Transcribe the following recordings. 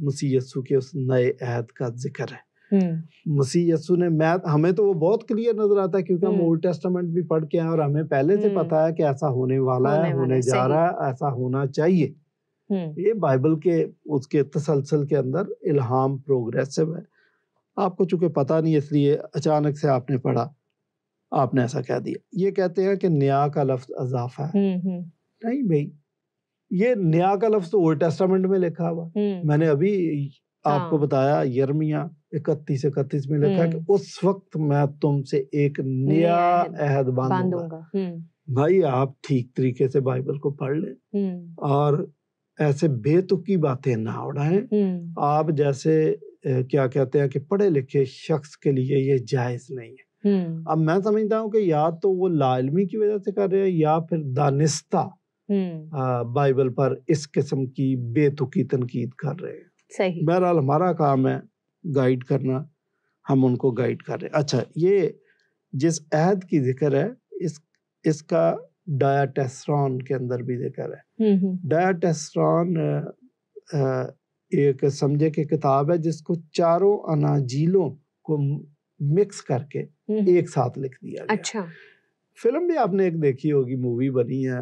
مسیح یسوع کے اس نئے عہد کا ذکر ہے. مسیح یسوع نے ہمیں تو وہ بہت کلیئر نظر آتا ہے کیونکہ ہم اولڈ ٹیسٹامنٹ بھی پڑھ کے ہیں اور ہمیں پہلے سے پتا ہے کہ ایسا ہونے والا ہے, ہونے جا رہا ہے, ایسا ہونا چاہیے. یہ بائبل کے اس کے تسلسل کے اندر الہام پروگریسو ہے. آپ کو چونکہ پتہ نہیں اس لیے اچانک سے آپ نے پڑھا, آپ نے ایسا کہہ دیا. یہ کہتے ہیں کہ نیا کا لفظ اضافہ ہے. نہیں بھائی, یہ نیا کا لفظ تو اولڈ ٹیسٹامنٹ میں لکھا ہوا. میں نے ابھی آپ کو بتایا یرمیہ 31 میں لکھا ہے کہ اس وقت میں تم سے ایک نیا عہد باندھوں گا. بھائی آپ ٹھیک طریقے سے بائبل کو پڑھ لیں اور ایسے بے تکی باتیں نہ اڑائیں. آپ جیسے کیا کہتے ہیں کہ پڑھے لکھے شخص کے لیے یہ جائز نہیں ہے. اب میں سمجھتا ہوں کہ یا تو وہ لا علمی کی وجہ سے کر رہے ہیں یا پھر دانستہ بائبل پر اس قسم کی بے تکی تنقید کر رہے ہیں. صحیح. بہرحال ہمارا کام ہے گائیڈ کرنا, ہم ان کو گائیڈ کر رہے ہیں. اچھا, یہ جس عہد کی ذکر ہے اس کا ڈایاٹیسرون کے اندر بھی ذکر ہے. ڈایاٹیسرون ایک سمجھے کہ کتاب ہے جس کو چاروں اناجیلوں کو مکس کر کے ایک ساتھ لکھ دیا گیا. اچھا. فلم بھی آپ نے ایک دیکھی ہوگی, مووی بنی ہے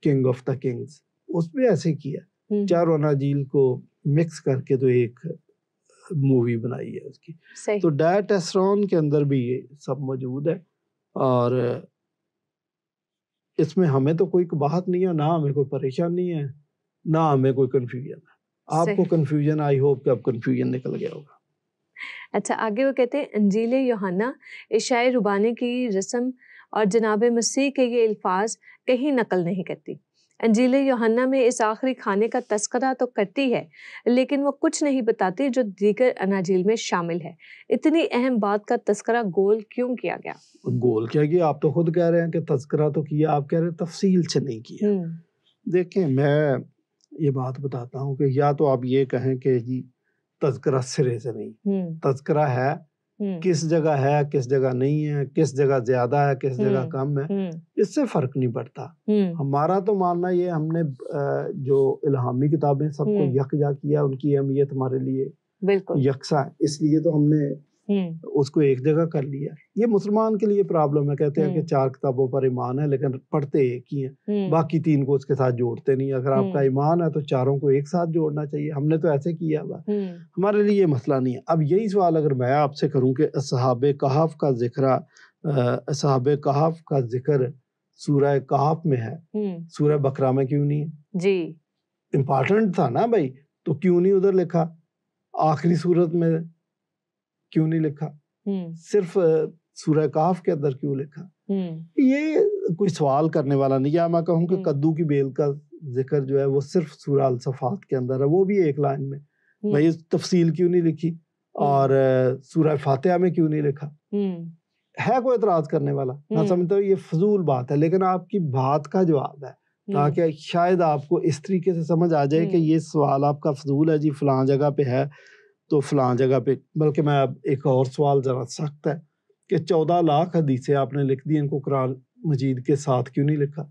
کنگ آف دا کنگز, اس میں ایسے کیا چاروں اناجیل کو مکس کر کے تو ایک مووی بنائی ہے اس کی. تو ڈایاٹیسرون کے اندر بھی یہ سب موجود ہے اور اس میں ہمیں تو کوئی بات نہیں ہے, نہ ہمیں کوئی پریشانی ہے, نہ ہمیں کوئی کنفیوژن ہے. آپ کو کنفیوژن, آئی ہوپ کہ اب کنفیوژن نکل گیا ہوگا. اچھا, آگے وہ کہتے ہیں انجیل یوحنا عشاء ربانی کی رسم اور جناب مسیح کے یہ الفاظ کہیں نقل نہیں کرتی. انجیل یوحنا میں اس آخری کھانے کا تذکرہ تو کرتی ہے لیکن وہ کچھ نہیں بتاتی جو دیگر اناجیل میں شامل ہے. اتنی اہم بات کا تذکرہ گول کیوں کیا گیا؟ گول کیا گیا؟ آپ تو خود کہہ رہے ہیں کہ تذکرہ تو کیا, آپ کہہ رہے ہیں تفصیل سے نہیں کیا. دیکھیں میں یہ بات بتاتا ہوں کہ یا تو آپ یہ کہیں کہ جی تذکرہ سرے سے نہیں, تذکرہ ہے, کس جگہ ہے کس جگہ نہیں ہے, کس جگہ زیادہ ہے کس جگہ کم ہے, اس سے فرق نہیں پڑتا. ہمارا تو ماننا یہ, ہم نے جو الہامی کتابیں سب کو یکجا کیا, ان کی اہمیت ہمارے لیے یکساں ہے, اس لیے تو ہم نے اس کو ایک جگہ کر لیا. یہ مسلمان کے لیے پرابلم ہے, کہتے ہیں کہ 4 کتابوں پر ایمان ہے لیکن پڑھتے ایک ہی ہیں, باقی 3 کو اس کے ساتھ جوڑتے نہیں. اگر آپ کا ایمان ہے تو 4 کو ایک ساتھ جوڑنا چاہیے. ہم نے تو ایسے کیا ہوا, ہمارے لیے یہ مسئلہ نہیں ہے. اب یہی سوال اگر میں آپ سے کروں کہ اصحاب کہف کا ذکر سورہ کہف میں ہے, سورہ بقرہ میں کیوں نہیں ہے؟ جی امپارٹنٹ تھا نا بھائی, تو کیوں نہیں ادھر لکھا؟ آخری صورت میں کیوں نہیں لکھا؟ صرف سورہ کہف کے اندر کیوں لکھا؟ یہ کوئی سوال کرنے والا نہیں ہے. میں کہوں کہ کدو کی بیل کا ذکر جو ہے وہ صرف سورہ الصفات کے اندر ہے, وہ بھی ایک لائن میں. بھائی تفصیل کیوں نہیں لکھی؟ اور سورہ فاتحہ میں کیوں نہیں لکھا؟ ہے کوئی اعتراض کرنے والا؟ میں سمجھتا ہوں یہ فضول بات ہے, لیکن آپ کی بات کا جواب ہے تاکہ شاید آپ کو اس طریقے سے سمجھ آ جائے کہ یہ سوال آپ کا فضول ہے. جی فلاں جگہ پہ ہے تو فلاں جگہ پہ, بلکہ میں اب ایک اور سوال ذرا سخت ہے کہ 14 لاکھ حدیثیں آپ نے لکھ دی, ان کو قرآن مجید کے ساتھ کیوں نہیں لکھا؟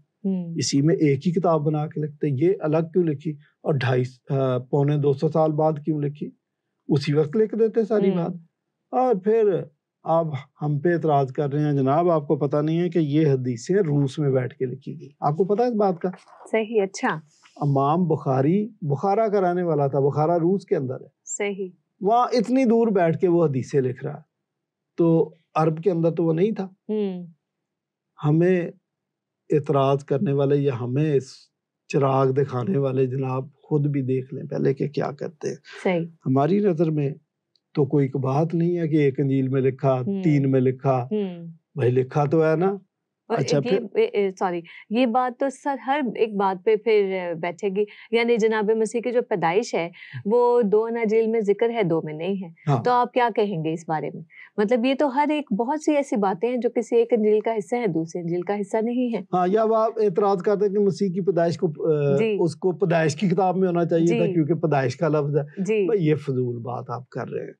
اسی میں ایک ہی کتاب بنا کے لکھتے, یہ الگ کیوں لکھی؟ اور 250 سال بعد کیوں لکھی؟ اسی وقت لکھ دیتے ساری بات. اور پھر آپ ہم پہ اعتراض کر رہے ہیں, جناب آپ کو پتہ نہیں ہے کہ یہ حدیثیں روس میں بیٹھ کے لکھی گئی, آپ کو پتہ ہے اس بات کا؟ صحیح. اچھا. امام بخارا کا رہنے والا تھا, بخارا روس کے اندر ہے. صحیح. وہاں اتنی دور بیٹھ کے وہ حدیثیں لکھ رہا ہے, تو عرب کے اندر تو وہ نہیں تھا. ہمیں اعتراض کرنے والے یا ہمیں چراغ دکھانے والے جناب خود بھی دیکھ لیں پہلے کہ کیا کرتے ہیں. صحیح. ہماری نظر میں تو کوئی بات نہیں ہے کہ ایک انجیل میں لکھا, 3 میں لکھا, بھائی لکھا تو ہے نا. اچھا سوری, یہ بات تو سر ہر ایک بات پہ پھر بیٹھے گی. یعنی جناب مسیح کی جو پیدائش ہے وہ 2 اناجیل میں ذکر ہے, 2 میں نہیں ہے, تو آپ کیا کہیں گے اس بارے میں؟ مطلب یہ تو ہر ایک بہت سی ایسی باتیں ہیں جو کسی ایک انجیل کا حصہ ہے, دوسرے انجیل کا حصہ نہیں ہے. ہاں, یا وہ آپ اعتراض کرتے ہیں کہ مسیح کی پیدائش کو اس کو پیدائش کی کتاب میں ہونا چاہیے تھا کیونکہ پیدائش کا لفظ ہے. بھائی یہ فضول بات آپ کر رہے ہیں.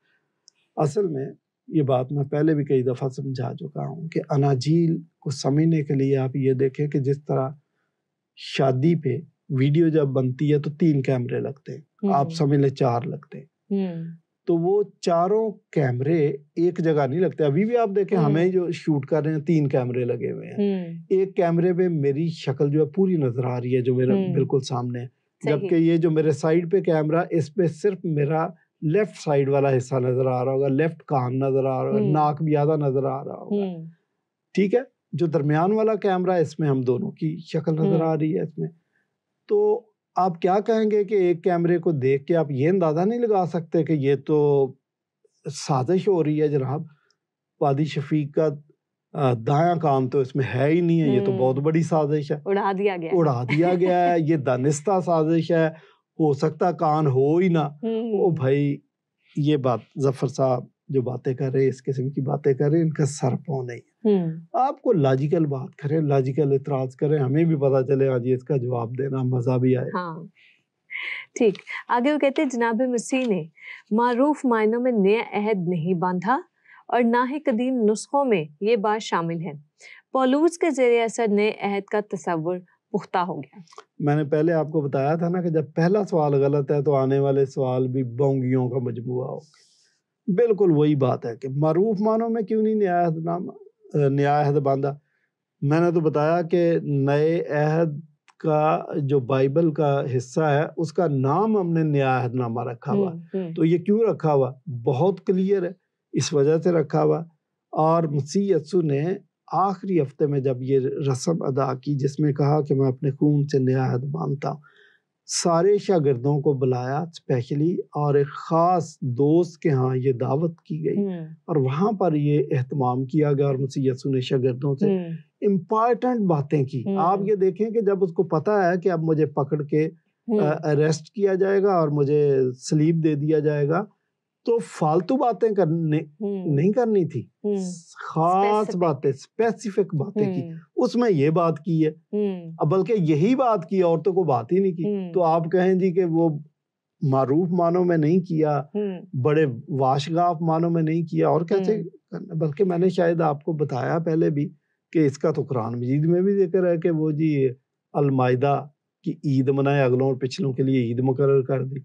اصل میں یہ بات میں پہلے بھی کئی دفعہ سمجھا چکا ہوں کہ اناجیل کو سمجھنے کے لیے آپ یہ دیکھیں کہ جس طرح شادی پہ ویڈیو جب بنتی ہے تو 3 کیمرے لگتے ہیں، آپ سمجھ لیں 4 لگتے ہیں، تو وہ چاروں کیمرے ایک جگہ نہیں لگتے. ابھی بھی آپ دیکھیں ہمیں جو شوٹ کر رہے ہیں 3 کیمرے لگے ہوئے ہیں. ایک کیمرے پہ میری شکل جو ہے پوری نظر آ رہی ہے جو میرا بالکل سامنے ہے، جبکہ یہ جو میرے سائڈ پہ کیمرہ اس پہ صرف میرا لیفٹ سائڈ والا حصہ نظر آ رہا ہوگا، لیفٹ کان نظر آ رہا ہوگا، ناک بھی آدھا نظر آ رہا ہوگا. ٹھیک ہے، جو درمیان والا کیمرہ اس میں ہم دونوں کی شکل نظر آ رہی ہے اس میں. تو آپ کیا کہیں گے کہ ایک کیمرے کو دیکھ کے آپ یہ اندازہ نہیں لگا سکتے کہ یہ تو سازش ہو رہی ہے جناب، پادی شفیق کا دایاں کان تو اس میں ہے ہی نہیں ہے، یہ تو بہت بڑی سازش ہے، اڑا دیا گیا ہے، یہ دانستہ سازش ہے، ہو سکتا کان ہو ہی نہ. او بھائی یہ بات ظفر صاحب جو باتیں کر رہے، اس قسم کی باتیں کر رہے، ان کا سر پاؤں نہیں ہے. آپ کو لاجیکل بات کریں، لاجیکل اعتراض کریں، ہمیں بھی پتا چلے آج اس کا جواب دینا مزہ بھی آئے. ٹھیک. آگے وہ کہتے ہیں جناب مسیح نے معروف معنوں میں نیا عہد نہیں باندھا اور نہ ہی قدیم نسخوں میں یہ بات شامل ہے. پولوس کے زیر اثر نئے عہد کا تصور پختہ ہو گیا. میں نے پہلے آپ کو بتایا تھا نا کہ جب پہلا سوال غلط ہے تو آنے والے سوال بھی بونگیوں کا مجموعہ ہوگا. بالکل وہی بات ہے کہ معروف معنوں میں کیوں نہیں نیا عہد باندھا. میں نے تو بتایا کہ نئے عہد کا جو بائبل کا حصہ ہے اس کا نام ہم نے نیا عہد نامہ رکھا ہوا. تو یہ کیوں رکھا ہوا بہت کلیئر ہے، اس وجہ سے رکھا ہوا. اور مسیح یسوع نے آخری ہفتے میں جب یہ رسم ادا کی جس میں کہا کہ میں اپنے خون سے نیا عہد باندھتا ہوں، سارے شاگردوں کو بلایا اسپیشلی، اور ایک خاص دوست کے ہاں یہ دعوت کی گئی اور وہاں پر یہ اہتمام کیا گیا اور مسیح یسوع نے شاگردوں سے امپارٹنٹ باتیں کی. آپ یہ دیکھیں کہ جب اس کو پتا ہے کہ اب مجھے پکڑ کے اریسٹ کیا جائے گا اور مجھے صلیب دے دیا جائے گا، تو فالتو باتیں نہیں کرنی تھی، خاص باتیں، اسپیسیفک باتیں کی. اس میں یہ بات کی ہے، بلکہ یہی بات کی، عورتوں کو بات ہی نہیں کی. تو آپ کہیں جی کہ وہ معروف معنوں میں نہیں کیا، بڑے واشگاف معنوں میں نہیں کیا، اور کیسے کرنا. بلکہ میں نے شاید آپ کو بتایا پہلے بھی کہ اس کا تو قرآن مجید میں بھی ذکر ہے کہ وہ جی المائدہ کی عید منائے، اگلوں اور پچھلوں کے لیے عید مقرر کر دی.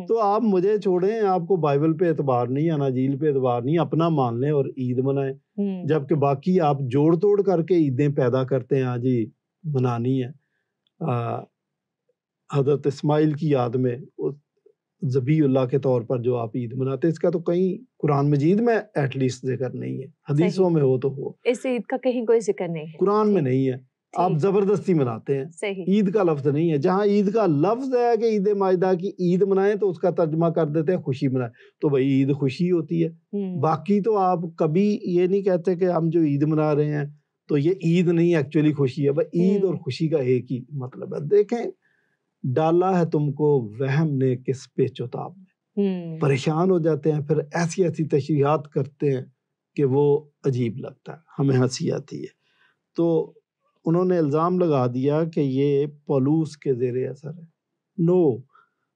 تو آپ مجھے چھوڑیں، آپ کو بائبل پہ اعتبار نہیں، اناجیل پہ اعتبار نہیں، اپنا مان لیں اور عید منائیں. جبکہ باقی آپ جوڑ توڑ کر کے عیدیں پیدا کرتے ہیں، آج ہی منانی ہے. حضرت اسماعیل کی یاد میں ذبیح اللہ کے طور پر جو آپ عید مناتے ہیں، اس کا تو کہیں قرآن مجید میں ایٹ لیسٹ ذکر نہیں ہے. حدیثوں میں ہو تو ہو، اس عید کا کہیں کوئی ذکر نہیں ہے، قرآن میں نہیں ہے. آپ زبردستی مناتے ہیں، عید کا لفظ نہیں ہے. جہاں عید کا لفظ ہے کہ عید مائدہ کی عید منائیں تو اس کا ترجمہ کر دیتے ہیں خوشی منائیں. تو بھائی عید خوشی ہوتی ہے. باقی تو آپ کبھی یہ نہیں کہتے کہ ہم جو عید منا رہے ہیں تو یہ عید نہیں، ایکچولی خوشی ہے. بھائی عید اور خوشی کا ایک ہی مطلب ہے. دیکھیں، ڈالا ہے تم کو وہم نے کس پیچ و تاب میں، پریشان ہو جاتے ہیں، پھر ایسی ایسی تشریحات کرتے ہیں کہ وہ عجیب لگتا ہے، ہمیں ہنسی آتی ہے. تو انہوں نے الزام لگا دیا کہ یہ پولوس کے زیر اثر ہے. نو،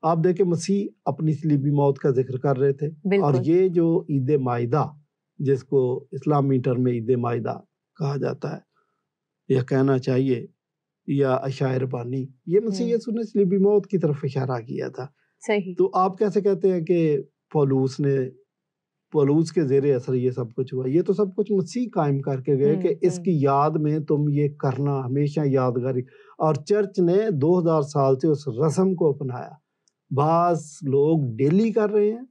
آپ دیکھیں مسیح اپنی صلیبی موت کا ذکر کر رہے تھے، اور یہ جو عید مائدہ جس کو اسلامی ٹرم میں عید مائدہ کہا جاتا ہے یا کہنا چاہیے، یا عشائر بانی، یہ مسیح یسوع نے صلیبی موت کی طرف اشارہ کیا تھا. تو آپ کیسے کہتے ہیں کہ پولوس کے زیر اثر یہ سب کچھ ہوا؟ یہ تو سب کچھ مسیح قائم کر کے گئے کہ اس کی یاد میں تم یہ کرنا ہمیشہ یادگاری. اور چرچ نے 2000 سال سے اس رسم کو اپنایا. بعض لوگ ڈیلی کر رہے ہیں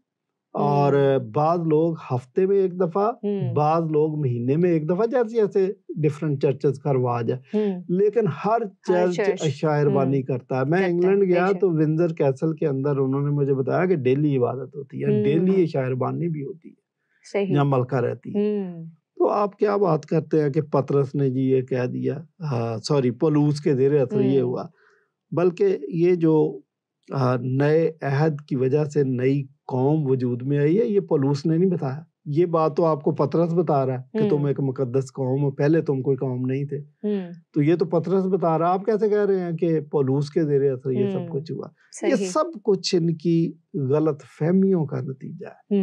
اور بعض لوگ ہفتے میں ایک دفعہ، بعض لوگ مہینے میں ایک دفعہ، جیسے جیسے ڈفرینٹ چرچز کا رواج ہے. لیکن ہر چرچ عشائر بانی کرتا ہے. میں انگلینڈ گیا تو ونزر کیسل کے اندر انہوں نے مجھے بتایا کہ ڈیلی عبادت ہوتی ہے، ڈیلی عشائر بانی بھی ہوتی ہے جہاں ملکہ رہتی ہے. تو آپ کیا بات کرتے ہیں کہ پطرس نے جی یہ کہہ دیا، پولوس کے زیر اثر یہ ہوا. بلکہ یہ جو نئے عہد کی وجہ سے نئی قوم وجود میں آئی ہے، یہ پولوس نے نہیں بتایا. یہ بات تو آپ کو پطرس بتا رہا ہے کہ تم ایک مقدس قوم ہو، پہلے تم کوئی قوم نہیں تھے. تو یہ تو پطرس بتا رہا. آپ کیسے کہہ رہے ہیں کہ پولوس کے زیر اثر یہ سب کچھ ہوا؟ یہ سب کچھ ان کی غلط فہمیوں کا نتیجہ ہے.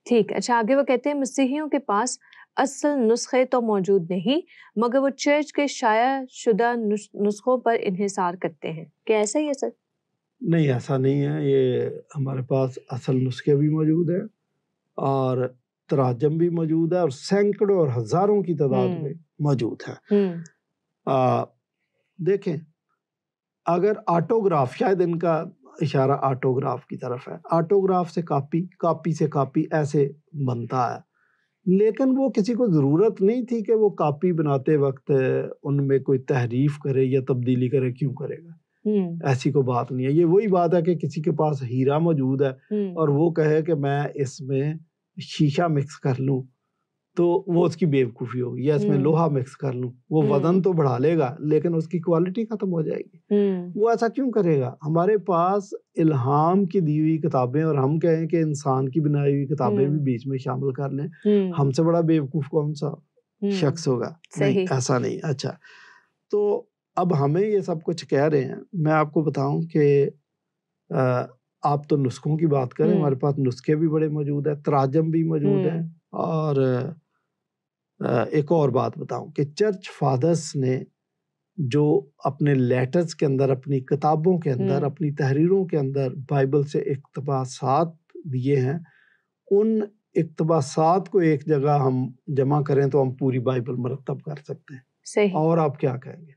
ٹھیک. اچھا آگے وہ کہتے ہیں مسیحیوں کے پاس اصل نسخے تو موجود نہیں مگر وہ چرچ کے شائع شدہ نسخوں پر انحصار کرتے ہیں. کیا ایسا ہی ہے سر؟ نہیں ایسا نہیں ہے. یہ ہمارے پاس اصل نسخے بھی موجود ہیں اور تراجم بھی موجود ہے اور سینکڑوں اور ہزاروں کی تعداد میں موجود ہے. دیکھیں اگر آٹوگراف، شاید ان کا اشارہ آٹوگراف کی طرف ہے، آٹوگراف سے کاپی، کاپی سے کاپی ایسے بنتا ہے، لیکن وہ کسی کو ضرورت نہیں تھی کہ وہ کاپی بناتے وقت ان میں کوئی تحریف کرے یا تبدیلی کرے. کیوں کرے گا؟ ایسی کوئی بات نہیں ہے. یہ وہی بات ہے کہ کسی کے پاس ہیرا موجود ہے اور وہ کہے کہ میں اس میں شیشہ مکس کر لوں تو وہ اس کی بیوقوفی ہوگی، یا اس میں لوہا مکس کر لوں. وہ وزن تو بڑھا لے گا لیکن اس کی کوالٹی ختم ہو جائے گی. وہ ایسا کیوں کرے گا؟ ہمارے پاس الہام کی دی ہوئی کتابیں، اور ہم کہیں کہ انسان کی بنائی ہوئی کتابیں بھی بیچ میں شامل کر لیں. ہم سے بڑا بیوقوف کون سا شخص ہوگا؟ نہیں، ایسا نہیں. اچھا تو اب ہمیں یہ سب کچھ کہہ رہے ہیں. میں آپ کو بتاؤں کہ آپ تو نسخوں کی بات کریں، ہمارے پاس نسخے بھی بڑے موجود ہیں، تراجم بھی موجود ہیں. اور ایک اور بات بتاؤں کہ چرچ فادرز نے جو اپنے لیٹرز کے اندر، اپنی کتابوں کے اندر، اپنی تحریروں کے اندر بائبل سے اقتباسات دیے ہیں، ان اقتباسات کو ایک جگہ ہم جمع کریں تو ہم پوری بائبل مرتب کر سکتے ہیں. صحیح. اور آپ کیا کہیں گے؟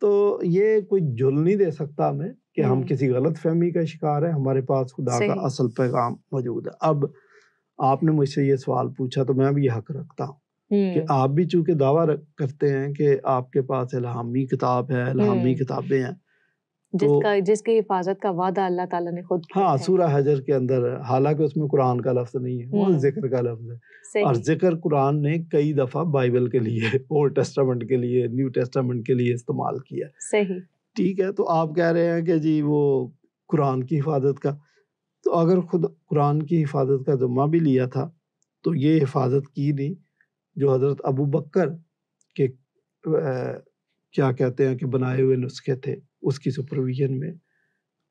تو یہ کوئی جل نہیں دے سکتا ہمیں کہ ہم کسی غلط فہمی کا شکار ہیں. ہمارے پاس خدا کا اصل پیغام موجود ہے. اب آپ نے مجھ سے یہ سوال پوچھا تو میں بھی یہ حق رکھتا ہوں کہ آپ بھی چونکہ دعویٰ کرتے ہیں کہ آپ کے پاس الہامی کتاب ہے، الہامی کتابیں ہیں، جس کی حفاظت کا وعدہ اللہ تعالیٰ نے خود کیا. ہاں، سورہ حجر کے اندر ہے، حالانکہ اس میں قرآن کا لفظ نہیں ہے، وہ ذکر کا لفظ ہے. اور ذکر قرآن نے کئی دفعہ بائبل کے لیے، اولڈ ٹیسٹامنٹ کے لیے، نیو ٹیسٹامنٹ کے لیے استعمال کیا. صحیح. ٹھیک ہے. تو آپ کہہ رہے ہیں کہ جی وہ قرآن کی حفاظت کا، تو اگر خود قرآن کی حفاظت کا ذمہ بھی لیا تھا تو یہ حفاظت کی نہیں جو حضرت ابو بکر کے کیا کہتے ہیں کہ بنائے ہوئے نسخے تھے، اس کی سپرویژن میں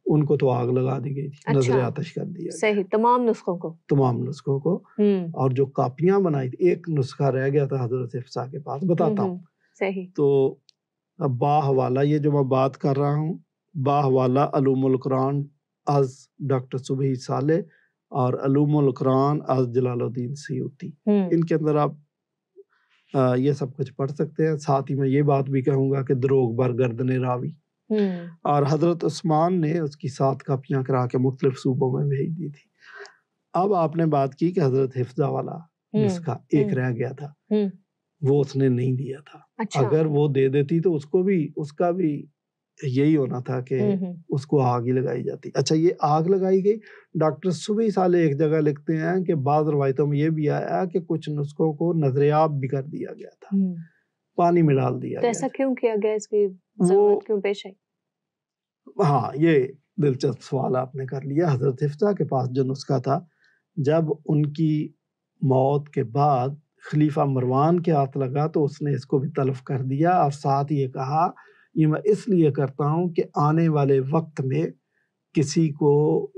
ان کو تو آگ لگا دی گئی تھی. نظر آتش کر دیا. صحیح. تمام نسخوں کو اور جو کاپیاں بنائی تھی، ایک نسخہ رہ گیا تھا حضرت حفصہ کے پاس. بتاتا ہوں. صحیح. تو با حوالہ یہ جو میں بات کر رہا ہوں، با حوالہ علوم القرآن از ڈاکٹر صبحی صالح اور علوم القرآن از جلال الدین سیوطی، ان کے اندر آپ یہ سب کچھ پڑھ سکتے ہیں. ساتھ ہی میں یہ بات بھی کہوں گا کہ دروغ بر گردن راوی، اور حضرت عثمان نے اس کی 7 کاپیاں کرا کے مختلف صوبوں میں بھیج دی تھی. اب آپ نے بات کی کہ حضرت حفظہ والا نسخہ ایک رہ گیا تھا، وہ اس نے نہیں دیا تھا. اگر وہ دے دیتی تو اس کا بھی یہی ہونا تھا کہ اس کو آگ ہی لگائی جاتی. اچھا یہ آگ لگائی گئی. ڈاکٹر صبحی صالح ایک جگہ لکھتے ہیں کہ بعض روایتوں میں یہ بھی آیا کہ کچھ نسخوں کو نظریاب بھی کر دیا گیا تھا، پانی میں ڈال دیا گیا. ایسا کیوں کیا گیا؟ اس کی ضرورت کیوں پیش آئی؟ ہاں، یہ دلچسپ سوال آپ نے کر لیا. حضرت حفصہ کے پاس جو نسخہ تھا، جب ان کی موت کے بعد خلیفہ مروان کے ہاتھ لگا تو اس نے اس کو بھی تلف کر دیا، اور ساتھ یہ کہا یہ میں اس لیے کرتا ہوں کہ آنے والے وقت میں کسی کو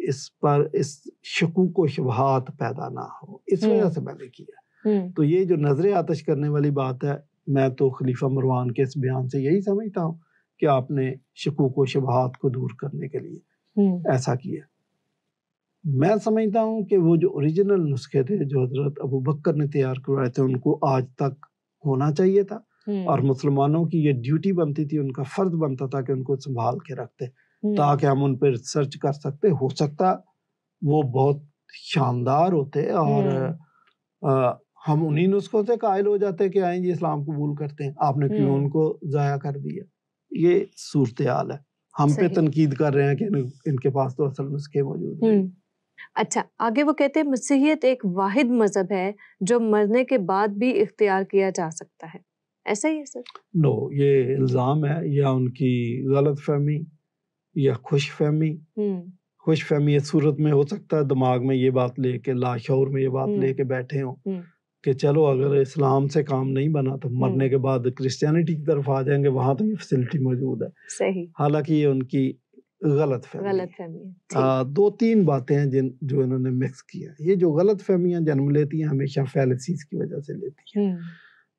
اس پر اس شکوک و شبہات پیدا نہ ہو، اس وجہ سے میں نے کیا. تو یہ جو نظر آتش کرنے والی بات ہے، میں تو خلیفہ مروان کے اس بیان سے یہی سمجھتا ہوں کہ آپ نے شکوک و شبہات کو دور کرنے کے لیے ایسا کیا. میں سمجھتا ہوں کہ وہ جو اوریجنل نسخے تھے جو حضرت ابو بکر نے تیار کروائے تھے، ان کو آج تک ہونا چاہیے تھا، اور مسلمانوں کی یہ ڈیوٹی بنتی تھی، ان کا فرض بنتا تھا کہ ان کو سنبھال کے رکھتے تاکہ ہم ان پہ ریسرچ کر سکتے. ہو سکتا وہ بہت شاندار ہوتے اور ہم انہی نسخوں سے قائل ہو جاتے کہ آئیں جی اسلام قبول کرتے ہیں. آپ نے کیوں ان کو ضائع کر دیا؟ یہ صورتحال ہے. ہم پہ تنقید کر رہے ہیں کہ ان کے پاس تو اصل نسخے موجود ہیں. اچھا آگے وہ کہتے ہیں مسیحیت ایک واحد مذہب ہے جو مرنے کے بعد بھی اختیار کیا جا سکتا ہے. ایسا ہی ہے سر؟ نو، یہ الزام ہے یا ان کی غلط فہمی یا خوش فہمی. خوش فہمی اس صورت میں ہو سکتا ہے دماغ میں یہ بات لے کے، لاشعور میں یہ بات لے کے بیٹھے ہوں کہ چلو اگر اسلام سے کام نہیں بنا تو مرنے کے بعد کرسچینٹی کی طرف آ جائیں گے، وہاں تو یہ فیسلٹی موجود ہے. صحیح. حالانکہ یہ ان کی غلط فہمی. دو تین باتیں ہیں جو انہوں نے مکس کیا. یہ جو غلط فہمیاں جنم لیتی ہیں ہمیشہ فیلسیز کی وجہ سے لیتی ہیں.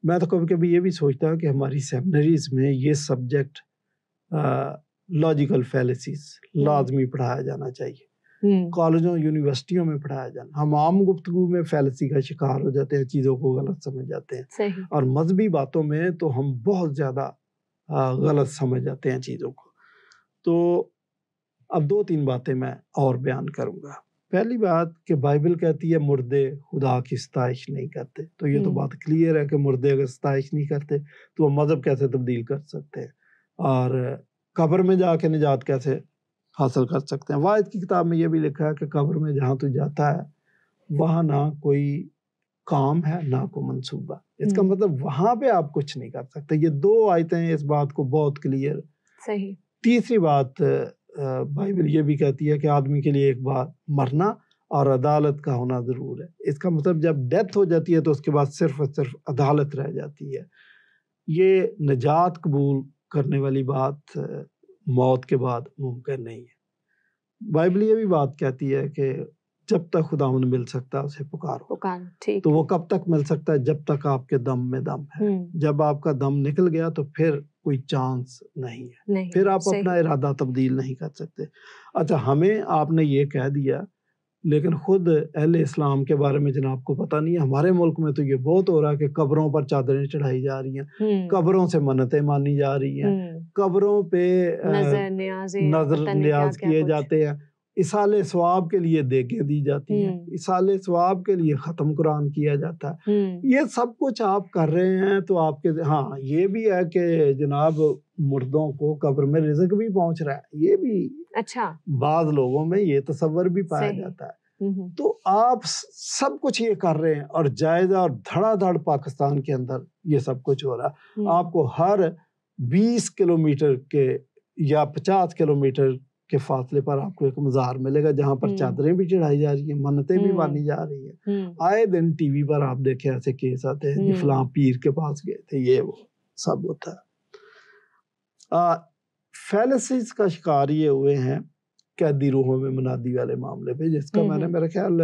میں تو کبھی کبھی یہ بھی سوچتا ہوں کہ ہماری سیمنریز میں یہ سبجیکٹ لاجیکل فیلسیز لازمی پڑھایا جانا چاہیے. کالجوں یونیورسٹیوں میں پڑھایا جانا. ہم عام گفتگو میں فیلسی کا شکار ہو جاتے ہیں, چیزوں کو غلط سمجھ جاتے ہیں, اور مذہبی باتوں میں تو ہم بہت زیادہ غلط سمجھ جاتے ہیں چیزوں کو. تو اب دو تین باتیں میں اور بیان کروں گا. پہلی بات کہ بائبل کہتی ہے مردے خدا کی ستائش نہیں کرتے. تو یہ تو بات کلیئر ہے کہ مردے اگر ستائش نہیں کرتے تو وہ مذہب کیسے تبدیل کر سکتے ہیں, اور قبر میں جا کے نجات کیسے حاصل کر سکتے ہیں. واحد کی کتاب میں یہ بھی لکھا ہے کہ قبر میں جہاں تو جاتا ہے وہاں نہ کوئی کام ہے نہ کوئی منصوبہ. اس کا مطلب وہاں پہ آپ کچھ نہیں کر سکتے. یہ دو آیتیں اس بات کو بہت کلیئر. صحیح. تیسری بات بائبل یہ بھی کہتی ہے کہ آدمی کے لیے ایک بار مرنا اور عدالت کا ہونا ضرور ہے. اس کا مطلب جب ڈیتھ ہو جاتی ہے تو اس کے بعد صرف اور صرف عدالت رہ جاتی ہے. یہ نجات قبول کرنے والی بات موت کے بعد ممکن نہیں ہے. بائبل یہ بھی بات کہتی ہے کہ جب تک خداوند مل سکتا ہے اسے پکارو. تو وہ کب تک مل سکتا ہے؟ جب تک آپ کے دم میں دم ہے. جب آپ کا دم نکل گیا تو پھر کوئی چانس نہیں ہے, پھر آپ اپنا ارادہ تبدیل نہیں کر سکتے. اچھا, ہمیں آپ نے یہ کہہ دیا, لیکن خود اہل اسلام کے بارے میں جناب کو پتہ نہیں ہے. ہمارے ملک میں تو یہ بہت ہو رہا ہے کہ قبروں پر چادریں چڑھائی جا رہی ہیں, قبروں سے منتیں مانی جا رہی ہیں, قبروں پہ نظر نیاز کیے جاتے ہیں, اصالِ ثواب کے لیے دیگیں دی جاتی ہیں, اصالِ ثواب کے لیے ختم قرآن کیا جاتا ہے. یہ سب کچھ آپ کر رہے ہیں تو آپ کے ہاں یہ بھی ہے کہ جناب مردوں کو قبر میں رزق بھی پہنچ رہا ہے. یہ بھی اچھا بعض لوگوں میں یہ تصور بھی پایا جاتا ہے. تو آپ سب کچھ یہ کر رہے ہیں اور جائزہ اور دھڑا دھڑ پاکستان کے اندر یہ سب کچھ ہو رہا ہے. آپ کو ہر 20 کلومیٹر کے یا 50 کلومیٹر کے فاصلے پر آپ کو ایک مزار ملے گا جہاں پر چادریں بھی چڑھائی جا رہی ہیں, منتیں بھی مانی جا رہی ہیں. آئے دن ٹی وی پر آپ دیکھیں ایسے کیس آتے ہیں, فلاں پیر کے پاس گئے تھے, یہ وہ سب ہوتا ہے. فیلسیز کا شکار یہ ہوئے ہیں قیدی روحوں میں منادی والے معاملے پہ, جس کا میں نے میرا خیال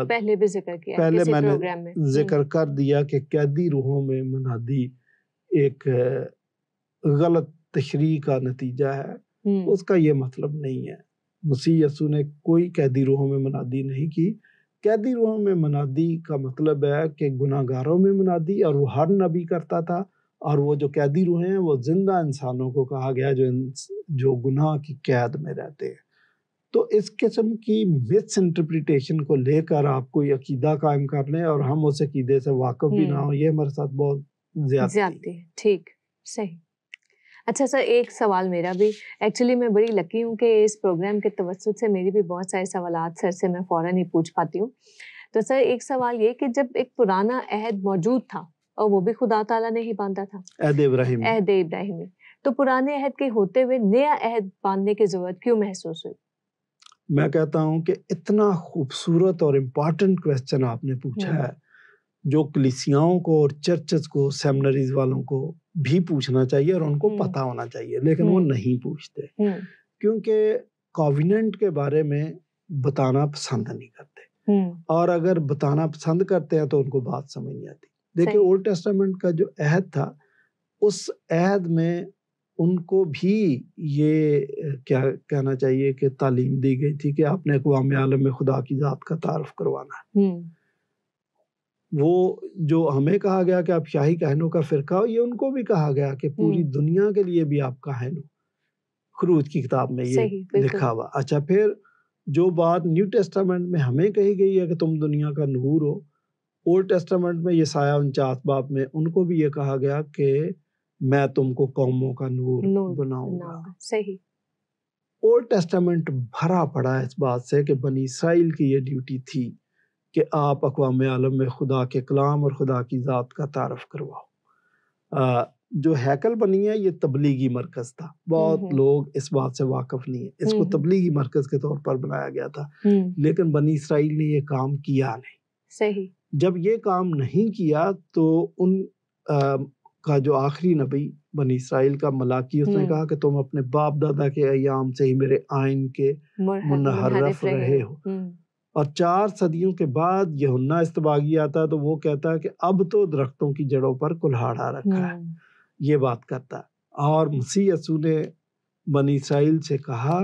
پہلے بھی ذکر کیا, پہلے میں نے ذکر کر دیا کہ قیدی روحوں میں منادی ایک غلط تشریح کا نتیجہ ہے. اس کا یہ مطلب نہیں ہے. مسیح یسوع نے کوئی قیدی روحوں میں منادی نہیں کی. قیدی روحوں میں منادی کا مطلب ہے کہ گناہ گاروں میں منادی, اور وہ ہر نبی کرتا تھا. اور وہ جو قیدی روحیں ہیں وہ زندہ انسانوں کو کہا گیا جو گناہ کی قید میں رہتے ہیں. تو اس قسم کی مس انٹرپریٹیشن کو لے کر آپ کوئی عقیدہ قائم کر لیں اور ہم اس عقیدے سے واقف بھی نہ ہوں, یہ ہمارے ساتھ بہت زیادتی ہے. ٹھیک, صحیح. اچھا سر, ایک سوال میرا بھی, ایکچولی میں بڑی لکی ہوں کہ اس پروگرام کے توسط سے میری بھی بہت سارے سوالات سر سے میں فوراً ہی پوچھ پاتی ہوں. تو سر ایک سوال یہ کہ جب ایک پرانا عہد موجود تھا اور وہ بھی خدا تعالیٰ نے ہی باندھا تھا, عہد ابراہیمی, تو پرانے عہد کے ہوتے ہوئے نیا عہد باندھنے کی ضرورت کیوں محسوس ہوئی؟ میں کہتا ہوں کہ اتنا خوبصورت اور امپورٹنٹ کویسچن آپ نے پوچھا ہے, جو کلیسیاؤں کو اور چرچز کو, سیمنریز والوں کو بھی پوچھنا چاہیے اور ان کو پتہ ہونا چاہیے, لیکن وہ نہیں پوچھتے کیونکہ کووننٹ کے بارے میں بتانا پسند نہیں کرتے, اور اگر بتانا پسند کرتے ہیں تو ان کو بات سمجھ نہیں آتی. دیکھیں اولڈ ٹیسٹامنٹ کا جو عہد تھا, اس عہد میں ان کو بھی یہ کیا کہنا چاہیے کہ تعلیم دی گئی تھی کہ آپ نے اقوام عالم میں خدا کی ذات کا تعارف کروانا ہے. وہ جو ہمیں کہا گیا کہ آپ شاہی کہنوں کا فرقہ ہو, یہ ان کو بھی کہا گیا کہ پوری دنیا کے لیے بھی آپ کہن ہو. خروج کی کتاب میں یہ لکھا ہوا. اچھا, پھر جو بات نیو ٹیسٹامنٹ میں ہمیں کہی گئی ہے کہ تم دنیا کا نور ہو, اولڈ ٹیسٹامنٹ میں یسایہ 49 باب میں ان کو بھی یہ کہا گیا کہ میں تم کو قوموں کا نور بناؤں گا. صحیح. اولڈ ٹیسٹامنٹ بھرا پڑا ہے اس بات سے کہ بنی اسرائیل کی یہ ڈیوٹی تھی کہ آپ اقوام عالم میں خدا کے کلام اور خدا کی ذات کا تعارف کرواؤ. جو ہیکل بنی ہے یہ تبلیغی مرکز تھا. بہت لوگ اس بات سے واقف نہیں ہیں. اس کو تبلیغی مرکز کے طور پر بنایا گیا تھا, لیکن بنی اسرائیل نے یہ کام کیا نہیں. صحیح. جب یہ کام نہیں کیا تو ان کا جو آخری نبی بنی اسرائیل کا ملاکی، اس نے کہا کہ تم اپنے باپ دادا کے ایام سے ہی میرے آئین کے منحرف رہے ہو. اور 4 صدیوں کے بعد یوحنا استباغی آتا ہے تو وہ کہتا ہے کہ اب تو درختوں کی جڑوں پر کلہاڑ آ رکھا ہے، یہ بات کرتا ہے. اور مسیح یسوع نے بنی اسرائیل سے کہا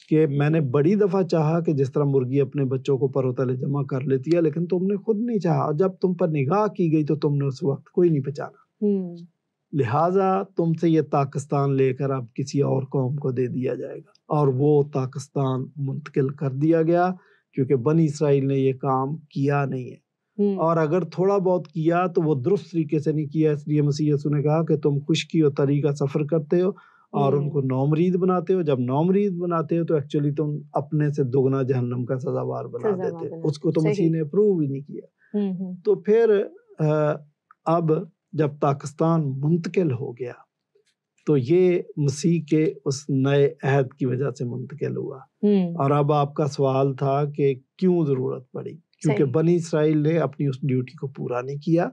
کہ میں نے بڑی دفعہ چاہا کہ جس طرح مرغی اپنے بچوں کو پروں تلے جمع کر لیتی ہے، لیکن تم نے خود نہیں چاہا، اور جب تم پر نگاہ کی گئی تو تم نے اس وقت کوئی نہیں پہچانا، لہٰذا تم سے یہ پاکستان لے کر اب کسی اور قوم کو دے دیا جائے گا. اور وہ پاکستان منتقل کر دیا گیا کیونکہ بنی اسرائیل نے یہ کام کیا نہیں ہے، اور اگر تھوڑا بہت کیا تو وہ درست طریقے سے نہیں کیا. اس لیے مسیح یسوع نے کہا کہ تم خشکی اور تری کا سفر کرتے ہو اور ان کو نومرید بناتے ہو. جب نومرید بناتے ہو تو ایکچولی تم اپنے سے دوگنا جہنم کا سزاوار بنا دیتے ہو. اس کو تو مسیح نے اپروو ہی نہیں کیا. تو پھر اب جب پاکستان منتقل ہو گیا تو یہ مسیح کے اس نئے عہد کی وجہ سے منتقل ہوا. اور اب آپ کا سوال تھا کہ کیوں ضرورت پڑی، کیونکہ بنی اسرائیل نے اپنی اس ڈیوٹی کو پورا نہیں کیا.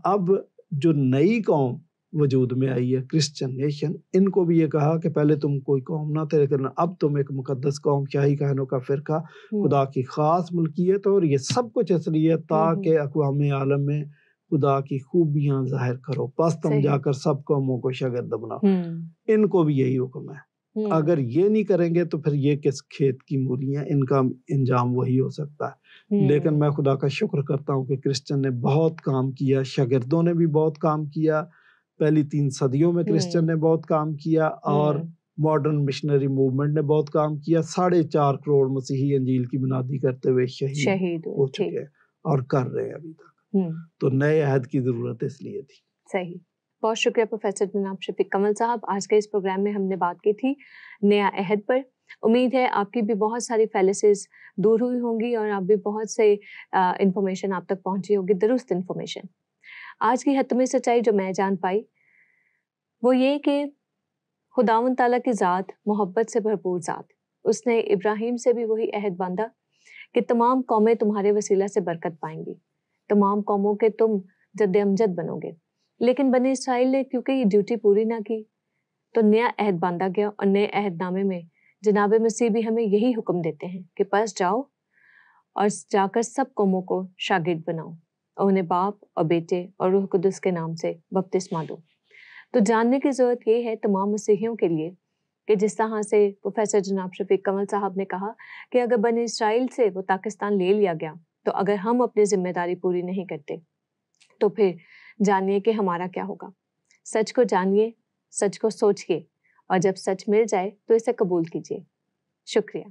اب جو نئی قوم وجود میں آئی ہے، کرسچن نیشن، ان کو بھی یہ کہا کہ پہلے تم کوئی قوم نہ تھے لیکن اب تم ایک مقدس قوم، شاہی کہنوں کا فرقہ، خدا کی خاص ملکیت، اور یہ سب کچھ اس لیے تاکہ اقوام عالم میں خدا کی خوبیاں ظاہر کرو، پس تم جا کر سب قوموں کو شاگرد بناؤ. ان کو بھی یہی حکم ہے. اگر یہ نہیں کریں گے تو پھر یہ کس کھیت کی مولیاں، ان کا انجام وہی ہو سکتا ہے. لیکن میں خدا کا شکر کرتا ہوں کہ کرسچن نے بہت کام کیا، شاگردوں نے بھی بہت کام کیا. پہلی 3 صدیوں میں کرسچن نے بہت کام کیا، اور ماڈرن مشنری موومنٹ نے بہت کام کیا. 4.5 کروڑ مسیحی انجیل کی منادی کرتے ہوئے شہید ہو چکے ہیں اور کر رہے ہیں ابھی تک. تو نئے عہد کی ضرورت اس لیے تھی. صحیح. بہت شکریہ پروفیسر جناب شفیق کمل صاحب. آج کے اس پروگرام میں ہم نے بات کی تھی نیا عہد پر. امید ہے آپ کی بھی بہت ساری فیلسز دور ہوئی ہوں گی اور آپ بھی بہت سے انفارمیشن آپ تک پہنچی ہوگی، درست انفارمیشن. آج کی حتمی سچائی جو میں جان پائی وہ یہ کہ خداوند تعالیٰ کی ذات محبت سے بھرپور ذات. اس نے ابراہیم سے بھی وہی عہد باندھا کہ تمام قومیں تمہارے وسیلہ سے برکت پائیں گی، تمام قوموں کے تم جد امجد بنو گے. لیکن بنی اسرائیل نے کیونکہ یہ ڈیوٹی پوری نہ کی تو نیا عہد باندھا گیا، اور نئے عہد نامے میں جناب مسیح بھی ہمیں یہی حکم دیتے ہیں کہ پس جاؤ اور جا کر سب قوموں کو شاگرد بناؤ اور انہیں باپ اور بیٹے اور روح قدس کے نام سے بپتسمہ دو. تو جاننے کی ضرورت یہ ہے تمام مسیحیوں کے لیے کہ جس طرح سے پروفیسر جناب شفیق کمل صاحب نے کہا کہ اگر بنی اسرائیل سے وہ پاکستان لے لیا گیا تو اگر ہم اپنی ذمہ داری پوری نہیں کرتے تو پھر جانیے کہ ہمارا کیا ہوگا. سچ کو جانیے، سچ کو سوچیے، اور جب سچ مل جائے تو اسے قبول کیجیے. شکریہ.